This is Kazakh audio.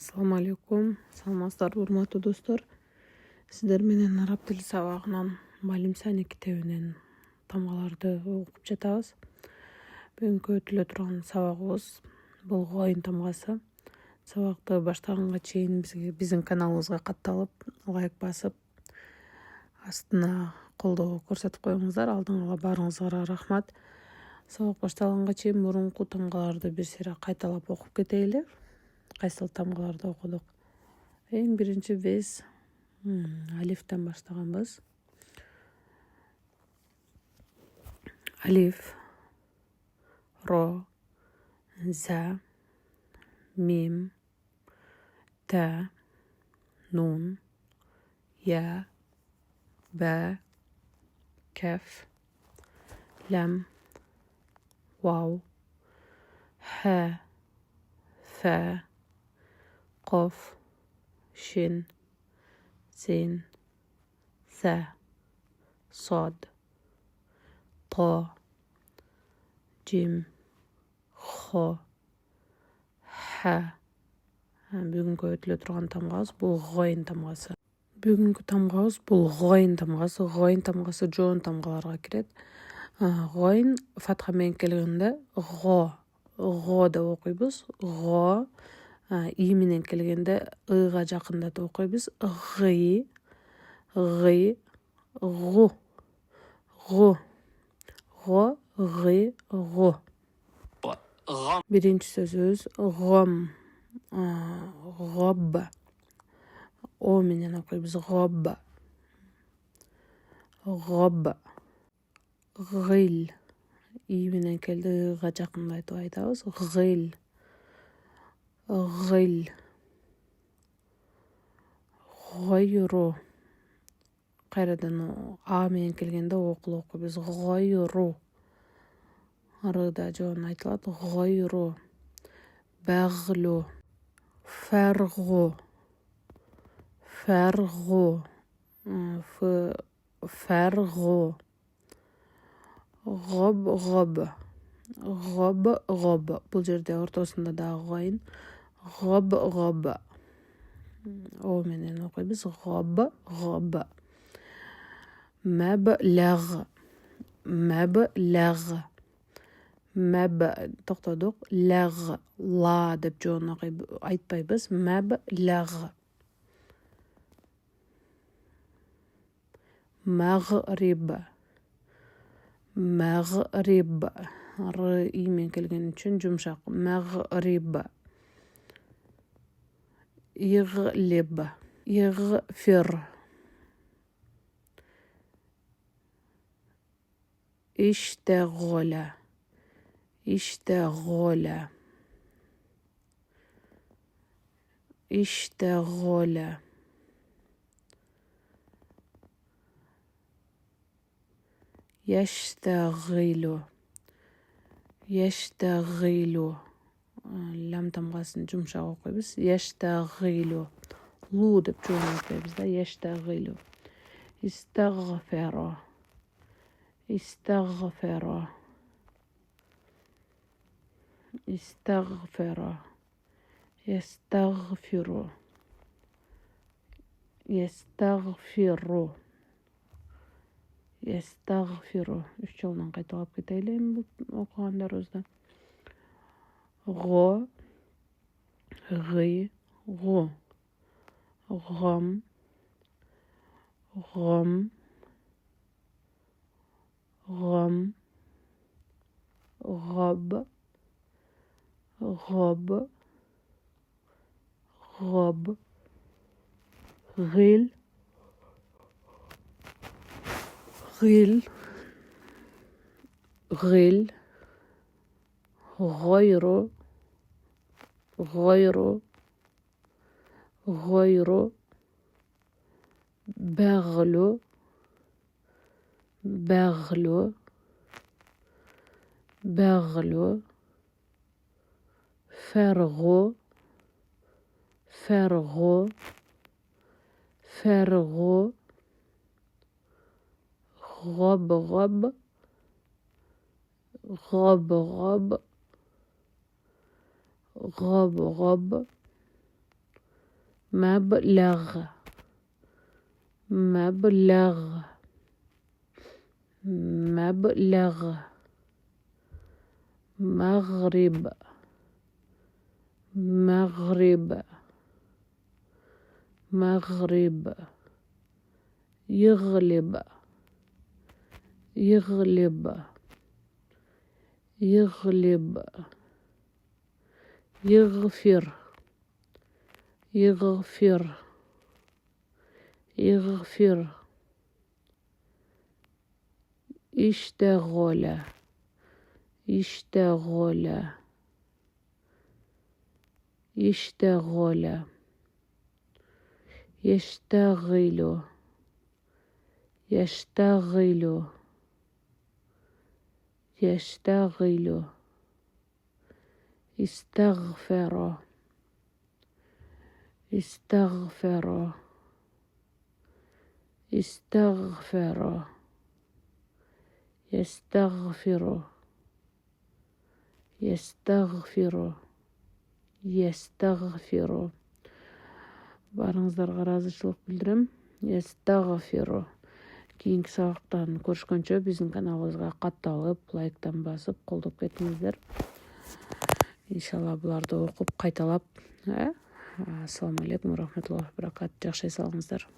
Assalamu алейкум. Саламатсыздар, урматтуу достор. Сиздер менен араб тили сабагынан Малим Сани китебинен тамгаларды окуп жатабыз. Бүгүнкү өтүлө турган сабагыбыз бул Гоин тамгасы. Сабакты баштаганга чейин биздин каналыбызга катталып, лайк басып, астына колдоо көрсөтүп коюңуздар. Алдын ала баарыңызга рахмат. Сабак башталганга чейин мурунку тамгаларды бир сыйра кайталап окуп кетели. Кайсыл тамгаларды окудук? Эң биринчи биз алифтен баштаганбыз. Алиф, ро, за, мим, та, нун, я, ба, каф, лам, вау, ха, фа, قاف شين سين ثا صاد طا جيم خا ха. Бүгүнкү өтүлө турган тамгабыз бул Гоин тамгасы. Гоин тамгасы жоон тамгаларга кирет. Гоин фатха менен келгенде го деп окуйбуз. Го и менен келгенде ыга жакындатып окуйбуз. Гы, гу. Го, гы, гу. Биринчи сөзүбүз гом. Гобба. О менен окуйбуз. Гобба. Гобба. Гыл. И менен келди, ыга жакындатып айтабыз. Гыл. Гыл. Гойру. Кайрадан а менен келгенде окулуп окуйбуз. Гойру. Рыда жоон айтылат. Гойру. Баглу. Фаргу. Фаргу. Фаргу. Гоб. Бул жерде ортосунда дагы Гоин. Гоб. О менен окуйбуз. Гоб. Маблаг. Токтодук. Лаг. Ла деп жоон айтпайбыз. Маблаг. Магриб. Р и менен келген үчүн жумшак. Магриб. Иглиб. Игфир. Иштегола. Яштагилу. Лам тамгасын жумшак окуйбуз. Яштагилу. Лу деп жоон айтпайбыз да. Яштагилу. Истагфиро. Ястагфиру. Үч жолдон кайталап кетели бул окугандарыбызды. Го, гы, гу. Гом, гоб, гыл, гойру, баглу, фаргу, гоб, مبلغ مبلغ مبلغ مغرب مغرب مغرب يغلب يغلب يغلب يغفر يغفر يغفر اشتغل اشتغل يشتغل يشتغل يشتغل يشتغل استغفر استغفر استغفر يستغفر يستغفر يستغفر Барыңыздарга ыраазычылык билдирем. Естагфиру. Кийинки сабактан көрүшкөнчө биздин каналыбызга катталып, лайктан басып, колдоп кетиңиздер. Иншалла буларды окуп кайталап. Ассаламу алейкум ва рахматуллахи ва баракатух. Жакшы эс алыңыздар.